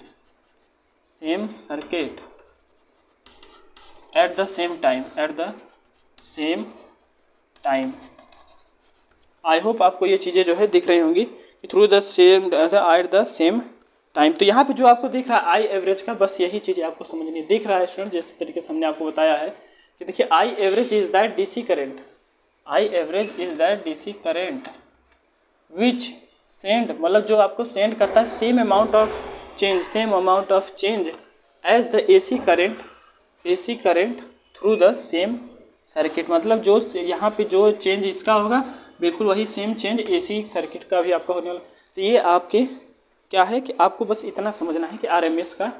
at the same time। I hope आपको ये चीज़ें जो है दिख रही होंगी कि through the same at the same time. तो यहाँ पे जो आपको दिख रहा है आई एवरेज का, बस यही चीज़ें आपको समझनी दिख रहा है स्टूडेंट, जिस तरीके से हमने आपको बताया है कि देखिए I average is that DC current which send, मतलब जो आपको सेंड करता है same amount of change as the AC current through the same circuit, मतलब जो यहाँ पे जो चेंज इसका होगा बिल्कुल वही सेम चेंज AC सर्किट का भी आपका होने वाला। तो ये आपके क्या है कि आपको बस इतना समझना है कि RMS का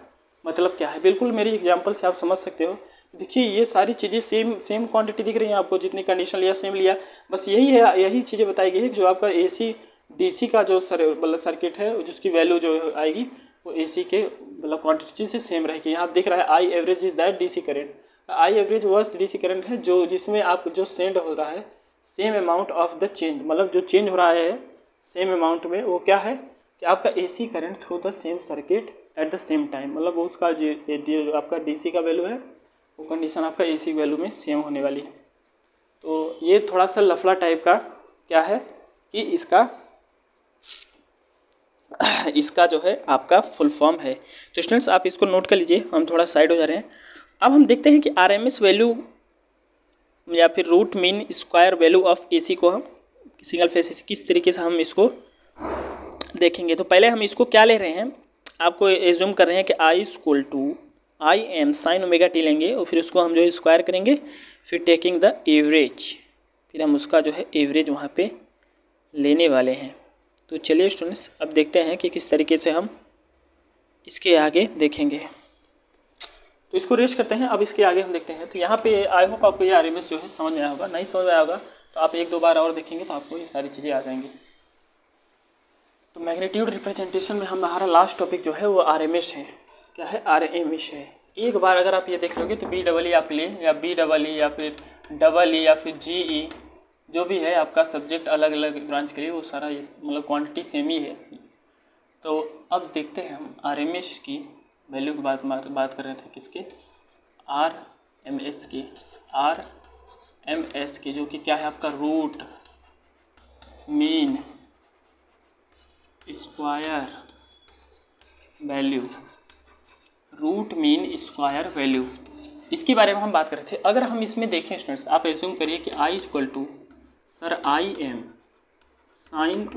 मतलब क्या है। बिल्कुल मेरी एग्जांपल से आप समझ सकते हो। देखिए ये सारी चीज़ें सेम क्वांटिटी दिख रही हैं आपको, जितनी कंडीशन लिया सेम लिया, बस यही चीज़ें बताई गई है। जो आपका AC DC का जो मतलब सर्किट है जिसकी वैल्यू जो आएगी वो AC के मतलब क्वांटिटी से सेम रहेगी। यहाँ दिख रहा है आई average is that DC current, I average वह DC करंट है जो जिसमें आप जो सेंड हो रहा है same amount of the change, मतलब जो चेंज हो रहा है सेम अमाउंट में, वो क्या है कि आपका AC current through the same circuit at the same time, मतलब वो उसका जो आपका DC का वैल्यू है वो कंडीशन आपका AC वैल्यू में सेम होने वाली है। तो ये थोड़ा सा लफड़ा टाइप का क्या है कि इसका जो है आपका फुल फॉर्म है। तो स्टूडेंट्स आप इसको नोट कर लीजिए, हम थोड़ा साइड हो जा रहे हैं। अब हम देखते हैं कि RMS वैल्यू या फिर root mean square value of AC को हम सिंगल फेस AC किस तरीके से हम इसको देखेंगे। तो पहले हम इसको क्या ले रहे हैं, आपको एज्यूम कर रहे हैं कि I = sin ओमेगा t लेंगे और फिर उसको हम जो है स्क्वायर करेंगे, फिर टेकिंग द एवरेज, फिर हम उसका जो है एवरेज वहाँ पे लेने वाले हैं। तो चलिए स्टूडेंट्स अब देखते हैं कि किस तरीके से हम इसके आगे देखेंगे। तो इसको रेस्ट करते हैं, अब इसके आगे हम देखते हैं। तो यहाँ पे आई होप आपको ये RMS जो है समझ में आया होगा, नहीं समझ में आया होगा तो आप एक दो बार और देखेंगे तो आपको ये सारी चीज़ें आ जाएंगी। तो मैग्नीट्यूड रिप्रेजेंटेशन में हमारा लास्ट टॉपिक जो है वो RMS है। क्या है? RMS है। एक बार अगर आप ये देख लोगे तो BEE आप ले, या BEE या फिर EE या फिर GE, जो भी है आपका सब्जेक्ट अलग अलग ब्रांच के लिए, वो सारा मतलब क्वांटिटी सेम ही है। तो अब देखते हैं हम RMS की वैल्यू की बात कर रहे थे किसके? RMS की। RMS की जो कि क्या है आपका? Root mean square value. Root mean square value, इसके बारे में हम बात कर रहे थे। अगर हम इसमें देखें स्टूडेंट्स, आप एज्यूम करिए कि I equal to sir IM sine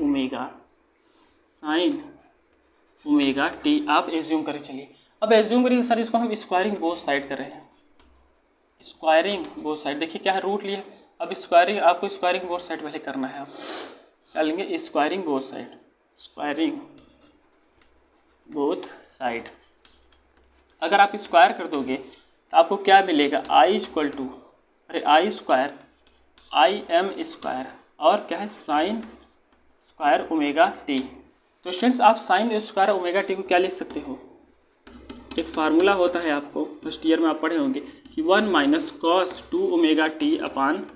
omega T आप एज्यूम करें। चलिए अब एज्यूम करिए सर इसको हम स्क्वायरिंग बोथ साइड कर रहे हैं। स्क्वायरिंग बोथ साइड, देखिए क्या है? रूट लिए। अब स्क्वायरिंग, आपको स्क्वायरिंग बोथ साइड पहले करना है। आप क्या लेंगे? Squaring both side. Squaring both side अगर आप स्क्वायर कर दोगे तो आपको क्या मिलेगा? I equal to I square IM square और क्या है? Sine square omega T. तो स्टूडेंट्स आप साइन स्क्वायर ओमेगा टी को क्या लिख सकते हो? एक फार्मूला होता है, आपको फर्स्ट ईयर में आप पढ़े होंगे कि 1 minus cos 2 omega T upon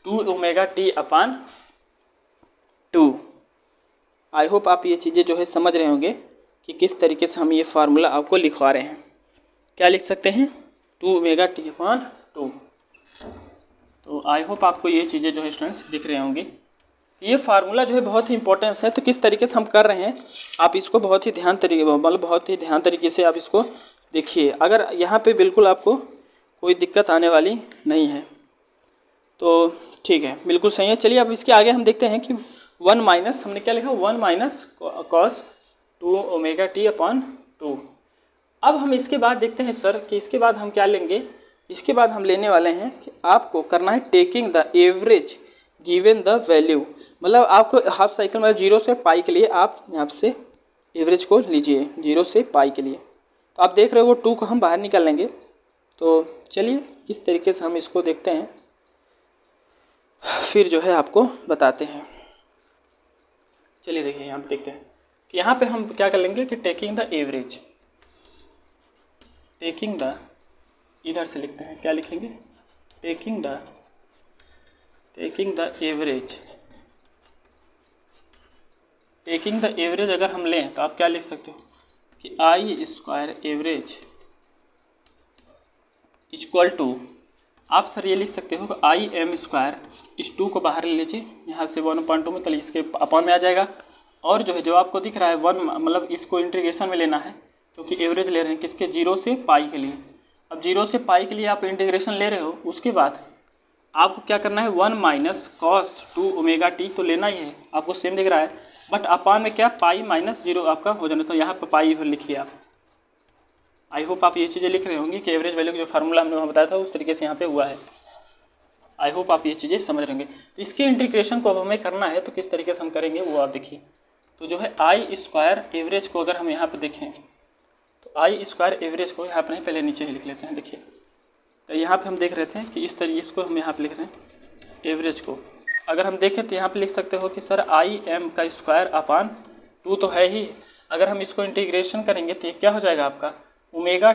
2 omega T upon 2। I hope आप ये चीज़ें जो है समझ रहे होंगे कि किस तरीके से हम ये फार्मूला आपको लिखवा रहे हैं। क्या लिख सकते हैं? 2 ओमेगा टी अपान 2। तो आई होप आपको ये चीज़ें जो है स्टूडेंट्स दिख रहे होंगे। ये फार्मूला जो है बहुत ही इंपॉर्टेंस है। तो किस तरीके से हम कर रहे हैं आप इसको बहुत ही ध्यान तरीके से आप इसको देखिए। अगर यहाँ पे बिल्कुल आपको कोई दिक्कत आने वाली नहीं है तो ठीक है, बिल्कुल सही है। चलिए अब इसके आगे हम देखते हैं कि 1 माइनस, हमने क्या लिखा? 1 minus cos 2 omega T upon 2। अब हम इसके बाद देखते हैं सर कि इसके बाद हम क्या लेंगे? इसके बाद हम लेने वाले हैं कि आपको करना है taking the average given the value. मतलब आपको हाफ साइकिल मतलब 0 से पाई के लिए आप यहाँ से एवरेज को लीजिए, 0 से पाई के लिए। तो आप देख रहे हो वो 2 को हम बाहर निकाल लेंगे। तो चलिए किस तरीके से हम इसको देखते हैं, फिर जो है आपको बताते हैं। चलिए देखिए यहाँ पे देखते हैं कि यहाँ पे हम क्या कर लेंगे कि taking the average, taking the, इधर से लिखते हैं, क्या लिखेंगे? Taking the average. Taking the average अगर हम लें तो आप क्या लिख सकते हो कि I square average equal to, आप सर ये लिख सकते हो कि IM स्क्वायर, इस 2 को बाहर ले लीजिए यहाँ से 1/2 में, तो इसके अपॉन में आ जाएगा। और जो है जो आपको दिख रहा है 1 मतलब इसको इंटीग्रेशन में लेना है क्योंकि एवरेज ले रहे हैं किसके? 0 से पाई के लिए। अब 0 से पाई के लिए आप इंटीग्रेशन ले रहे हो, उसके बाद आपको क्या करना है? 1 माइनस कॉस 2 ओमेगा टी तो लेना ही है, आपको सेम दिख रहा है, बट अपॉन में क्या? पाई माइनस 0 आपका हो जाना। तो यहाँ पर पाई लिखिए आप। आई होप आप ये चीज़ें लिख रहे होंगे कि एवरेज वैल्यू जो फार्मूला हमने वहाँ बताया था उस तरीके से यहाँ पे हुआ है। आई होप आप ये चीज़ें समझ रहेंगे। तो इसके इंटीग्रेशन को अब हमें करना है तो किस तरीके से हम करेंगे वो आप देखिए। तो जो है I स्क्वायर एवरेज को अगर हम यहाँ पे देखें तो I स्क्वायर एवरेज को यहाँ पर पहले नीचे ही लिख लेते हैं। देखिए तो यहाँ पे हम देख रहे थे कि इस तरीके इसको हम यहाँ पे लिख रहे हैं एवरेज को। अगर हम देखें तो यहाँ पे लिख सकते हो कि सर IM का स्क्वायर अपान 2 तो है ही, अगर हम इसको इंटीग्रेशन करेंगे तो ये क्या हो जाएगा आपका? ओमेगा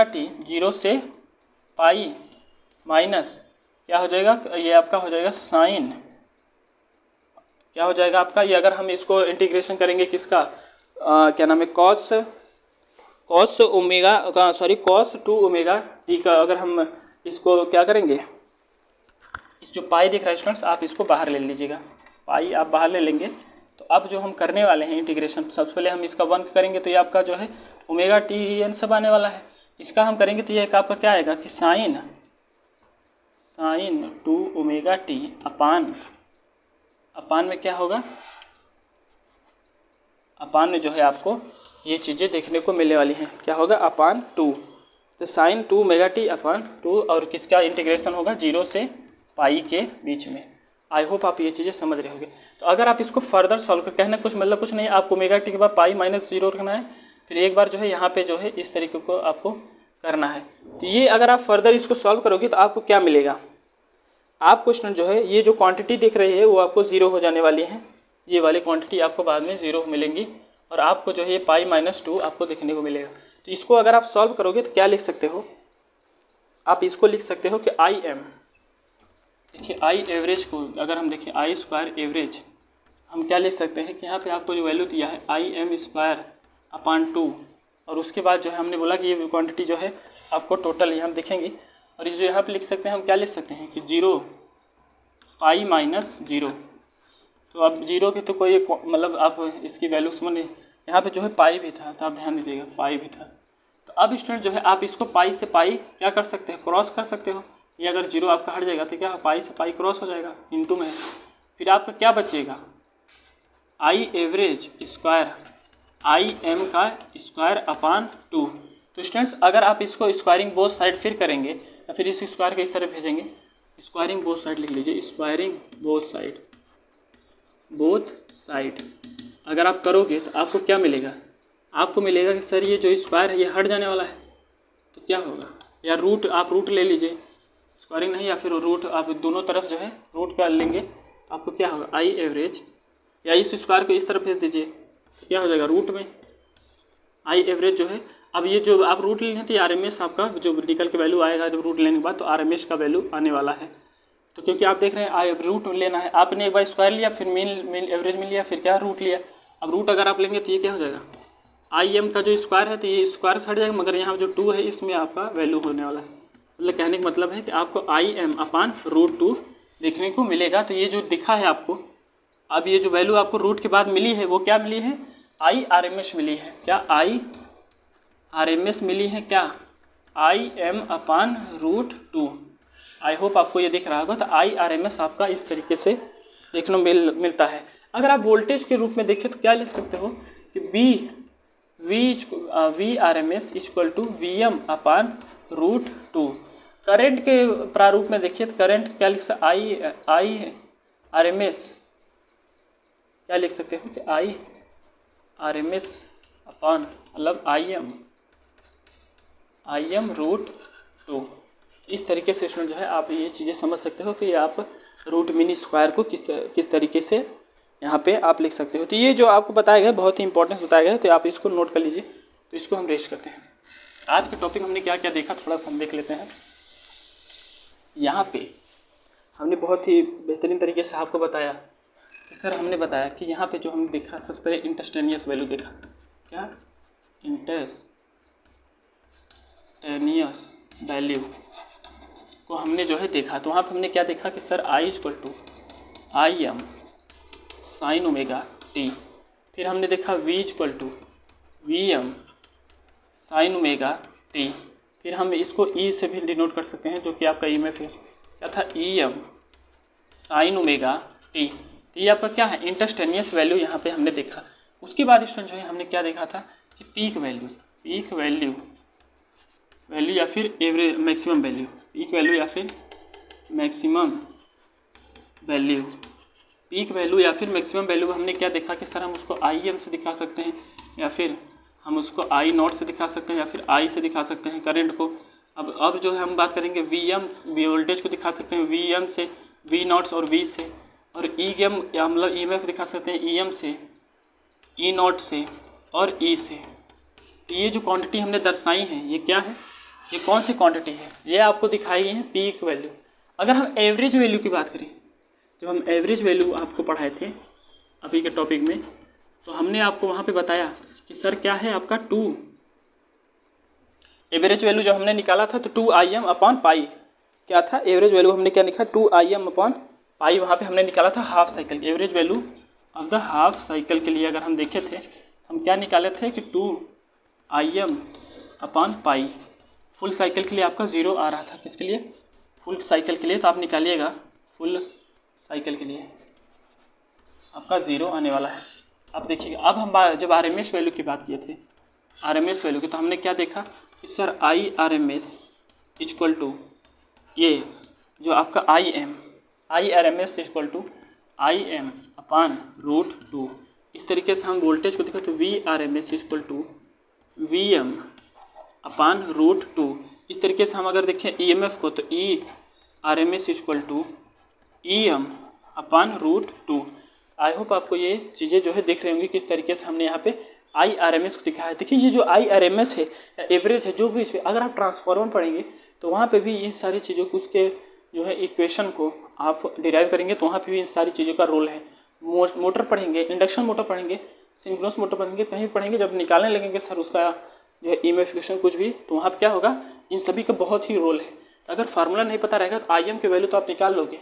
टी 0 से पाई माइनस क्या हो जाएगा? ये आपका हो जाएगा साइन, क्या हो जाएगा आपका? ये अगर हम इसको इंटीग्रेशन करेंगे किसका क्या नाम है? कॉस 2 ओमेगा टी का, अगर हम इसको क्या करेंगे? इस जो पाई दिख रहा है स्टूडेंट्स आप इसको बाहर ले लीजिएगा, पाई आप बाहर ले लेंगे। तो अब जो हम करने वाले हैं इंटीग्रेशन, सबसे पहले हम इसका 1 करेंगे तो ये आपका जो है ओमेगा टी एन सब आने वाला है। इसका हम करेंगे तो ये आपका क्या आएगा कि साइन 2 ओमेगा टी अपान में क्या होगा? अपान में जो है आपको ये चीज़ें देखने को मिलने वाली हैं। क्या होगा? अपान 2। तो साइन 2 ओमेगा टी अपान 2 और किसका इंटीग्रेशन होगा? 0 से पाई के बीच में। आई होप आप ये चीज़ें समझ रहे होंगे। तो अगर आप इसको फर्दर सॉल्व कर, कहना कुछ मतलब कुछ नहीं, आपको ओमेगा टी के बाद पाई माइनस 0 रखना है, फिर एक बार जो है यहाँ पे जो है इस तरीके को आपको करना है। तो ये अगर आप फर्दर इसको सॉल्व करोगे तो आपको क्या मिलेगा, आपको स्टूडेंट जो है ये जो क्वांटिटी दिख रही है वो आपको 0 हो जाने वाली है, ये वाली क्वांटिटी आपको बाद में 0 मिलेंगी और आपको जो है ये पाई माइनस 2 आपको देखने को मिलेगा। तो इसको अगर आप सॉल्व करोगे तो क्या लिख सकते हो, आप इसको लिख सकते हो कि आई एम, देखिए आई एवरेज को अगर हम देखें आई स्क्वायर एवरेज, हम क्या लिख सकते हैं कि यहाँ पे आपको जो वैल्यू दिया है आई एम स्क्वायर अपॉन 2, और उसके बाद जो है हमने बोला कि ये क्वांटिटी जो है आपको टोटल ये हम देखेंगे, और ये जो यहाँ पे लिख सकते हैं हम क्या लिख सकते हैं कि 0 पाई माइनस 0। तो अब 0 की तो कोई मतलब आप इसकी वैल्यू समझिए, यहाँ पे जो है पाई भी था, तो आप ध्यान दीजिएगा पाई भी था। तो अब स्टूडेंट जो है आप इसको पाई से पाई क्या कर सकते हैं, क्रॉस कर सकते हो। ये अगर 0 आपका हट जाएगा तो क्या पाई से पाई क्रॉस हो जाएगा, इनटू में, फिर आपका क्या बचेगा I average square I am का स्क्वायर अपान 2। तो स्टूडेंट्स अगर आप इसको स्क्वायरिंग बोथ साइड फिर करेंगे या फिर इस स्क्वायर को इस तरह भेजेंगे, स्क्वायरिंग बोथ साइड लिख लीजिए, स्क्वायरिंग बोथ साइड अगर आप करोगे तो आपको क्या मिलेगा, आपको मिलेगा कि सर ये जो स्क्वायर है ये हट जाने वाला है, तो क्या होगा, या रूट आप रूट ले लीजिए, स्क्वायरिंग नहीं या फिर रूट आप दोनों तरफ जो है रूट का लेंगे, तो आपको क्या होगा आई एवरेज, या इस स्क्वायर को इस तरफ भेज दीजिए, तो क्या हो जाएगा रूट में आई एवरेज जो है। अब ये जो आप रूट लेंगे तो आर एम एस आपका जो निकल के वैल्यू आएगा जब रूट लेने के बाद, तो आर एम एस का वैल्यू आने वाला है। तो क्योंकि आप देख रहे हैं आई रूट लेना है, आपने एक बार स्क्वायर लिया, फिर मीन एवरेज में लिया, फिर क्या रूट लिया। अब रूट अगर आप लेंगे तो ये क्या हो जाएगा आई एम का जो स्क्वायर है, तो ये स्क्वायर से हट जाएगा, मगर यहाँ जो 2 है इसमें आपका वैल्यू होने वाला है। मतलब कहने का मतलब है कि आपको आई एम अपान रूट 2 देखने को मिलेगा। तो ये जो दिखा है आपको, अब ये जो वैल्यू आपको रूट के बाद मिली है वो क्या मिली है, आई आर एम एस मिली है। क्या आई आर एम एस मिली है, क्या I M upon root 2। I hope आपको ये दिख रहा होगा। तो आई आर एम एस आपका इस तरीके से देखने को मिलता है। अगर आप वोल्टेज के रूप में देखें तो क्या लिख सकते हो कि V R M S equal to V M upon root 2। Current के प्रारूप में देखिए तो करंट क्या लिख सकते, आई आर एम एस क्या लिख सकते हो कि I R M S upon मतलब आई एम रूट 2। इस तरीके से स्टूडेंट जो है आप ये चीज़ें समझ सकते हो कि आप रूट मीन स्क्वायर को किस तरीके से यहाँ पे आप लिख सकते हो। तो ये जो आपको बताया गया बहुत ही इंपॉर्टेंस बताया गया है, तो आप इसको नोट कर लीजिए। तो इसको हम रेस्ट करते हैं। आज के टॉपिक हमने क्या क्या देखा थोड़ा सा हम देख लेते हैं। यहाँ पे हमने बहुत ही बेहतरीन तरीके से आपको बताया कि सर हमने बताया कि यहाँ पे जो हमने देखा सबसे पहले इंस्टैंटेनियस वैल्यू देखा, क्या इंस्टैंटेनियस वैल्यू को हमने जो है देखा। तो वहाँ पे हमने क्या देखा कि sir I equal to I M sine omega T, फिर हमने देखा V equal to V M sine omega T, फिर हम इसको ई से भी डिनोट कर सकते हैं जो कि आपका ई में फिर क्या था E M sine omega T. तो ये आपका क्या है इंस्टैंटेनियस वैल्यू यहाँ पे हमने देखा। उसके बाद स्टूडेंट जो है हमने क्या देखा था कि पीक वैल्यू या फिर average maximum value, peak value या फिर मैक्सिमम वैल्यू, पीक वैल्यू या फिर मैक्सिमम वैल्यू हमने क्या देखा कि सर हम उसको आई एम से दिखा सकते हैं या फिर हम उसको आई नॉट से दिखा सकते हैं या फिर आई से दिखा सकते हैं करंट को। अब जो है हम बात करेंगे वी एम वोल्टेज को दिखा सकते हैं वी एम से, वी नॉट्स और वी से, और ई एम या मतलब ई एम दिखा सकते हैं ई एम से, ई नॉट से और ई से। तो ये जो क्वांटिटी हमने दर्शाई है ये क्या है, ये कौन सी क्वांटिटी है, ये आपको दिखाई गई है पीक वैल्यू। अगर हम एवरेज वैल्यू की बात करें, जब हम एवरेज वैल्यू आपको पढ़ाए थे अभी के टॉपिक में, तो हमने आपको वहाँ पे बताया कि सर क्या है आपका 2 एवरेज वैल्यू जब हमने निकाला था तो 2 आई एम अपॉन पाई क्या था, एवरेज वैल्यू हमने क्या लिखा 2 आई एम अपॉन पाई, वहाँ पे हमने निकाला था half cycle average value of the half cycle के लिए। अगर हम देखे थे हम क्या निकाले थे कि 2 I am upon pi, full cycle के लिए आपका 0 आ रहा था, किसके लिए फुल साइकिल के लिए, तो आप निकालिएगा फुल साइकिल के लिए आपका 0 आने वाला है। अब देखिएगा अब हम जब आर एम एस वैल्यू की बात किए थे आर एम एस वैल्यू की, तो हमने क्या देखा कि sir I R M S equal to ये जो आपका I M IRMS equal to IM upon √2। इस तरीके से हम वोल्टेज को देखा तो VRMS इक्वल टू VM अपान √2। इस तरीके से हम अगर देखें EMF को तो ERMS equal to EM upon √2। I hope आपको ये चीज़ें जो है दिख रही होंगी किस तरीके से हमने यहाँ पे IRMS को दिखाया है। देखिए ये जो IRMS है एवरेज है, जो भी इसमें अगर आप ट्रांसफार्मर पढ़ेंगे तो वहाँ पे भी इन सारी चीज़ों को उसके जो है इक्वेशन को आप डिराइव करेंगे तो वहाँ पे भी इन सारी चीज़ों का रोल है। मोटर पढ़ेंगे, इंडक्शन मोटर पढ़ेंगे, सिंक्रोनस मोटर पढ़ेंगे, कहीं पढ़ेंगे, जब निकालने लगेंगे सर उसका जो है EMF इक्वेशन कुछ भी, तो वहाँ पर क्या होगा, इन सभी का बहुत ही रोल है। अगर फार्मूला नहीं पता रहेगा तो IM की वैल्यू तो आप निकाल लोगे,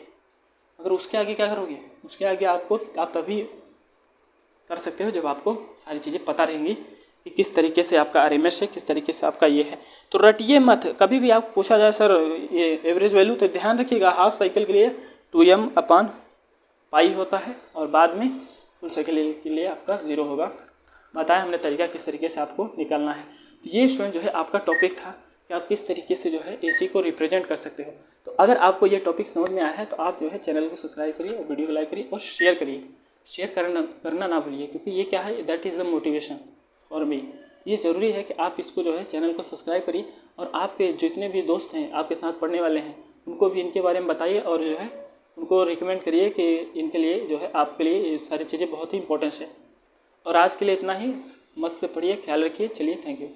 अगर उसके आगे क्या करोगे, उसके आगे आप तभी कर सकते हो जब आपको सारी चीज़ें पता रहेंगी कि किस तरीके से आपका RMS है, किस तरीके से आपका ये है। तो रटिए मत, कभी भी आप पूछा जाए सर ये एवरेज वैल्यू, तो ध्यान रखिएगा हाफ साइकिल के लिए 2m अपान पाई होता है और बाद में फुल साइकिल के लिए आपका 0 होगा। बताया हमने तरीका किस तरीके से आपको निकालना है। तो ये स्टूडेंट जो है आपका टॉपिक था कि आप किस तरीके से जो है AC को रिप्रेजेंट कर सकते हो। तो अगर आपको ये टॉपिक समझ में आया है तो आप जो है चैनल को सब्सक्राइब करिए और वीडियो को लाइक करिए और शेयर करिए। शेयर करना ना भूलिए, क्योंकि ये क्या है, that is the motivation for me. ये ज़रूरी है कि आप इसको जो है चैनल को सब्सक्राइब करिए और आपके जितने भी दोस्त हैं आपके साथ पढ़ने वाले हैं उनको भी इनके बारे में बताइए और जो है उनको रिकमेंड करिए कि इनके लिए जो है आपके लिए ये सारी चीज़ें बहुत ही इंपॉर्टेंट है। और आज के लिए इतना ही, मस्त से पढ़िए, ख्याल रखिए। चलिए, थैंक यू।